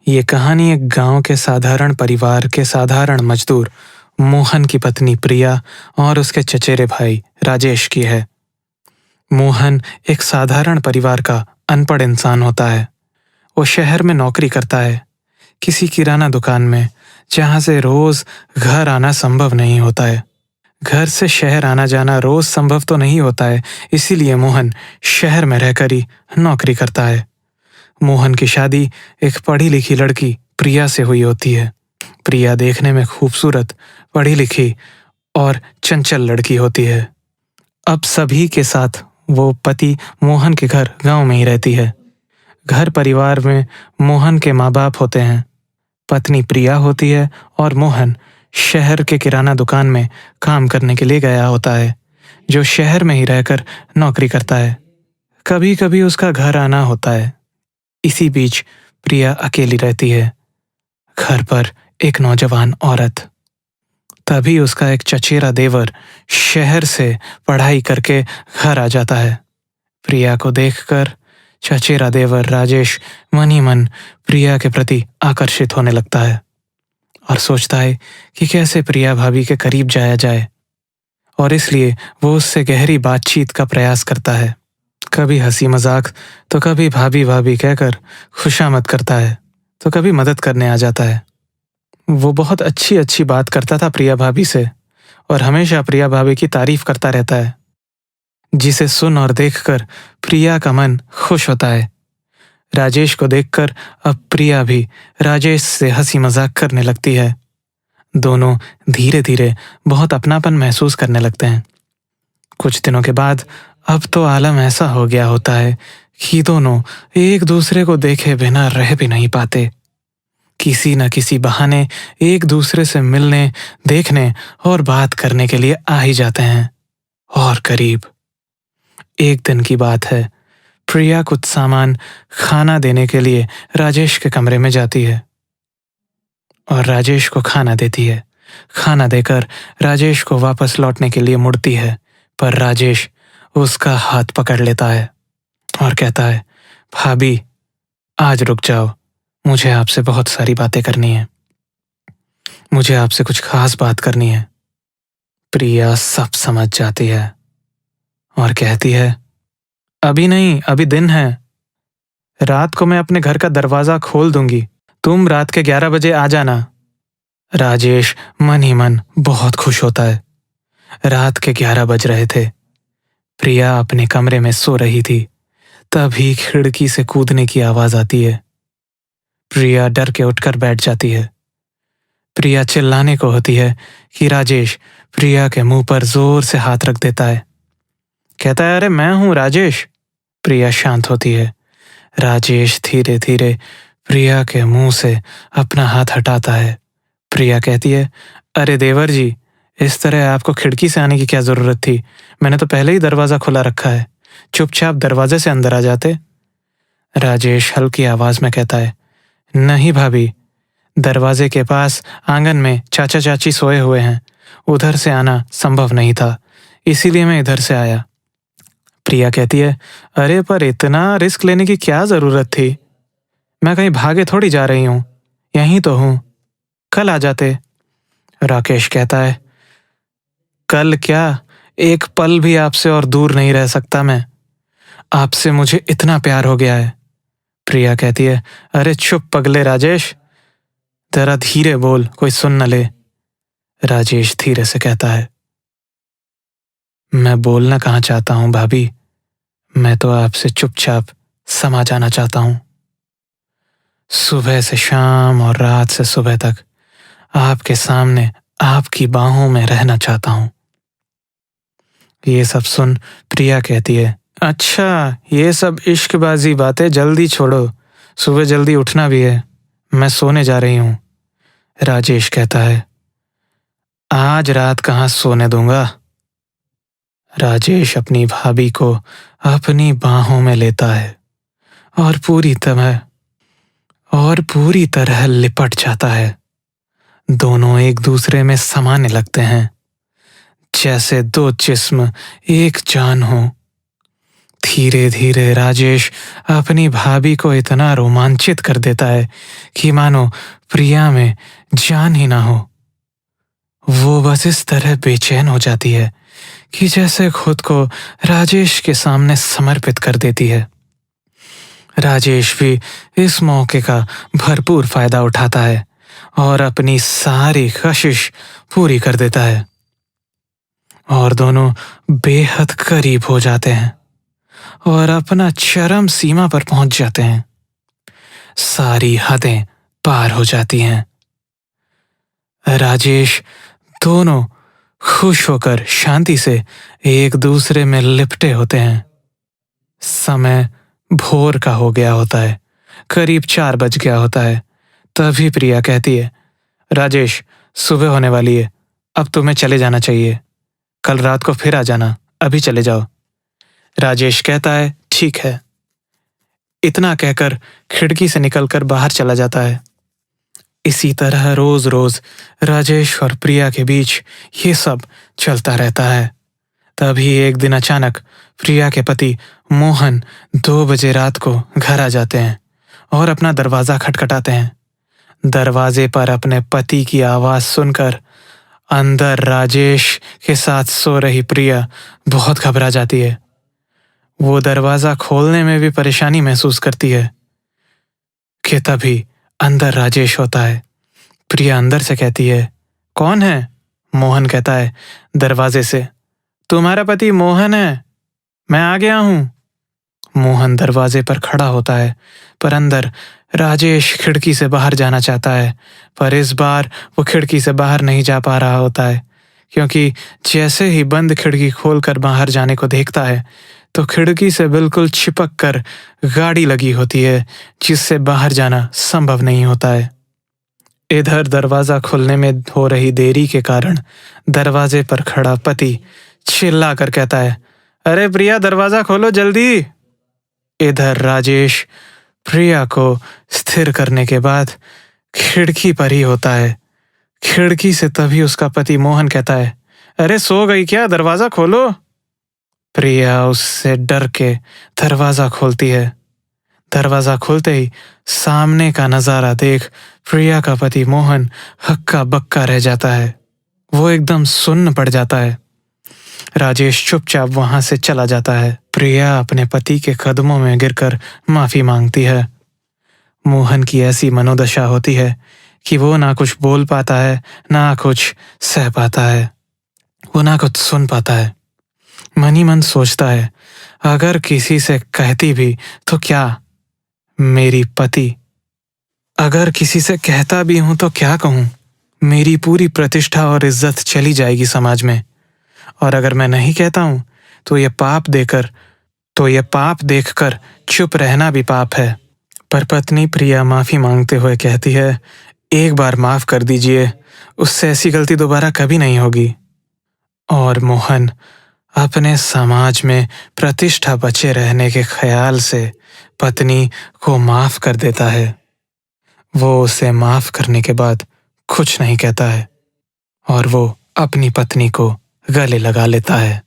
ये कहानी एक गांव के साधारण परिवार के साधारण मजदूर मोहन की पत्नी प्रिया और उसके चचेरे भाई राजेश की है। मोहन एक साधारण परिवार का अनपढ़ इंसान होता है। वो शहर में नौकरी करता है, किसी किराना दुकान में, जहां से रोज घर आना संभव नहीं होता है। घर से शहर आना जाना रोज संभव तो नहीं होता है, इसीलिए मोहन शहर में रहकर ही नौकरी करता है। मोहन की शादी एक पढ़ी लिखी लड़की प्रिया से हुई होती है। प्रिया देखने में खूबसूरत, पढ़ी लिखी और चंचल लड़की होती है। अब सभी के साथ वो पति मोहन के घर गांव में ही रहती है। घर परिवार में मोहन के माँ बाप होते हैं, पत्नी प्रिया होती है और मोहन शहर के किराना दुकान में काम करने के लिए गया होता है, जो शहर में ही रहकर नौकरी करता है। कभी कभी उसका घर आना होता है। इसी बीच प्रिया अकेली रहती है। घर पर एक नौजवान औरत। तभी उसका एक चचेरा देवर शहर से पढ़ाई करके घर आ जाता है। प्रिया को देखकर चचेरा देवर राजेश मन ही मन प्रिया के प्रति आकर्षित होने लगता है और सोचता है कि कैसे प्रिया भाभी के करीब जाया जाए, और इसलिए वो उससे गहरी बातचीत का प्रयास करता है। कभी हंसी मजाक तो कभी भाभी भाभी कहकर खुशामद करता है, तो कभी मदद करने आ जाता है। वो बहुत अच्छी अच्छी बात करता था प्रिया भाभी से और हमेशा प्रिया भाभी की तारीफ करता रहता है, जिसे सुन और देखकर प्रिया का मन खुश होता है। राजेश को देखकर अब प्रिया भी राजेश से हंसी मजाक करने लगती है। दोनों धीरे धीरे बहुत अपनापन महसूस करने लगते हैं। कुछ दिनों के बाद अब तो आलम ऐसा हो गया होता है कि दोनों एक दूसरे को देखे बिना रह भी नहीं पाते। किसी न किसी बहाने एक दूसरे से मिलने, देखने और बात करने के लिए आ ही जाते हैं। और करीब एक दिन की बात है, प्रिया कुछ सामान खाना देने के लिए राजेश के कमरे में जाती है और राजेश को खाना देती है। खाना देकर राजेश को वापस लौटने के लिए मुड़ती है, पर राजेश उसका हाथ पकड़ लेता है और कहता है, भाभी आज रुक जाओ, मुझे आपसे बहुत सारी बातें करनी है। मुझे आपसे कुछ खास बात करनी है। प्रिया सब समझ जाती है और कहती है, अभी नहीं, अभी दिन है। रात को मैं अपने घर का दरवाजा खोल दूंगी, तुम रात के 11 बजे आ जाना। राजेश मन ही मन बहुत खुश होता है। रात के 11 बज रहे थे। प्रिया अपने कमरे में सो रही थी। तभी खिड़की से कूदने की आवाज आती है। प्रिया डर के उठकर बैठ जाती है। प्रिया चिल्लाने को होती है कि राजेश प्रिया के मुंह पर जोर से हाथ रख देता है। कहता है, अरे मैं हूं राजेश। प्रिया शांत होती है। राजेश धीरे धीरे प्रिया के मुंह से अपना हाथ हटाता है। प्रिया कहती है, अरे देवर जी, इस तरह आपको खिड़की से आने की क्या जरूरत थी? मैंने तो पहले ही दरवाजा खुला रखा है, चुपचाप दरवाजे से अंदर आ जाते। राजेश हल्की आवाज में कहता है, नहीं भाभी, दरवाजे के पास आंगन में चाचा चाची सोए हुए हैं, उधर से आना संभव नहीं था, इसीलिए मैं इधर से आया। प्रिया कहती है, अरे पर इतना रिस्क लेने की क्या जरूरत थी? मैं कहीं भागे थोड़ी जा रही हूं, यहीं तो हूं, कल आ जाते। राकेश कहता है, कल क्या, एक पल भी आपसे और दूर नहीं रह सकता मैं। आपसे मुझे इतना प्यार हो गया है। प्रिया कहती है, अरे चुप पगले राजेश, जरा धीरे बोल, कोई सुन न ले। राजेश धीरे से कहता है, मैं बोलना कहाँ चाहता हूं भाभी, मैं तो आपसे चुपचाप समा जाना चाहता हूं। सुबह से शाम और रात से सुबह तक आपके सामने, आपकी बाहों में रहना चाहता हूं। ये सब सुन प्रिया कहती है, अच्छा ये सब इश्कबाजी बातें जल्दी छोड़ो, सुबह जल्दी उठना भी है, मैं सोने जा रही हूं। राजेश कहता है, आज रात कहाँ सोने दूंगा। राजेश अपनी भाभी को अपनी बाहों में लेता है और पूरी तरह लिपट जाता है। दोनों एक दूसरे में समाने लगते हैं, जैसे दो जिस्म एक जान हो। धीरे धीरे राजेश अपनी भाभी को इतना रोमांचित कर देता है कि मानो प्रिया में जान ही ना हो। वो बस इस तरह बेचैन हो जाती है कि जैसे खुद को राजेश के सामने समर्पित कर देती है। राजेश भी इस मौके का भरपूर फायदा उठाता है और अपनी सारी कशिश पूरी कर देता है और दोनों बेहद करीब हो जाते हैं और अपना चरम सीमा पर पहुंच जाते हैं। सारी हदें पार हो जाती हैं। राजेश दोनों खुश होकर शांति से एक दूसरे में लिपटे होते हैं। समय भोर का हो गया होता है, करीब 4 बज गया होता है। तभी प्रिया कहती है, राजेश सुबह होने वाली है, अब तुम्हें चले जाना चाहिए। कल रात को फिर आ जाना, अभी चले जाओ। राजेश कहता है, ठीक है। इतना कहकर खिड़की से निकलकर बाहर चला जाता है। इसी तरह रोज रोज राजेश और प्रिया के बीच ये सब चलता रहता है। तभी एक दिन अचानक प्रिया के पति मोहन 2 बजे रात को घर आ जाते हैं और अपना दरवाजा खटखटाते हैं। दरवाजे पर अपने पति की आवाज सुनकर अंदर राजेश के साथ सो रही प्रिया बहुत घबरा जाती है। वो दरवाजा खोलने में भी परेशानी महसूस करती है कि तभी अंदर राजेश होता है। प्रिया अंदर से कहती है, कौन है? मोहन कहता है दरवाजे से, तुम्हारा पति मोहन है, मैं आ गया हूं। मोहन दरवाजे पर खड़ा होता है, पर अंदर राजेश खिड़की से बाहर जाना चाहता है, पर इस बार वो खिड़की से बाहर नहीं जा पा रहा होता है, क्योंकि जैसे ही बंद खिड़की खोलकर बाहर जाने को देखता है तो खिड़की से बिल्कुल चिपक कर गाड़ी लगी होती है, जिससे बाहर जाना संभव नहीं होता है। इधर दरवाजा खुलने में हो रही देरी के कारण दरवाजे पर खड़ा पति चिल्ला कर कहता है, अरे प्रिया दरवाजा खोलो जल्दी। इधर राजेश प्रिया को स्थिर करने के बाद खिड़की पर ही होता है। खिड़की से तभी उसका पति मोहन कहता है, अरे सो गई क्या, दरवाजा खोलो। प्रिया उससे डर के दरवाजा खोलती है। दरवाजा खोलते ही सामने का नजारा देख प्रिया का पति मोहन हक्का बक्का रह जाता है। वो एकदम सुन्न पड़ जाता है। राजेश चुपचाप वहां से चला जाता है। प्रिया अपने पति के कदमों में गिरकर माफी मांगती है। मोहन की ऐसी मनोदशा होती है कि वो ना कुछ बोल पाता है, ना कुछ सह पाता है, वो ना कुछ सुन पाता है। मन ही मन सोचता है, अगर किसी से कहती भी तो क्या, मेरी पति, अगर किसी से कहता भी हूं तो क्या कहूं, मेरी पूरी प्रतिष्ठा और इज्जत चली जाएगी समाज में। और अगर मैं नहीं कहता हूं तो ये पाप देखकर चुप रहना भी पाप है। पर पत्नी प्रिया माफी मांगते हुए कहती है, एक बार माफ कर दीजिए, उससे ऐसी गलती दोबारा कभी नहीं होगी। और मोहन अपने समाज में प्रतिष्ठा बचे रहने के ख्याल से पत्नी को माफ कर देता है। वो उसे माफ करने के बाद कुछ नहीं कहता है और वो अपनी पत्नी को गले लगा लेता है।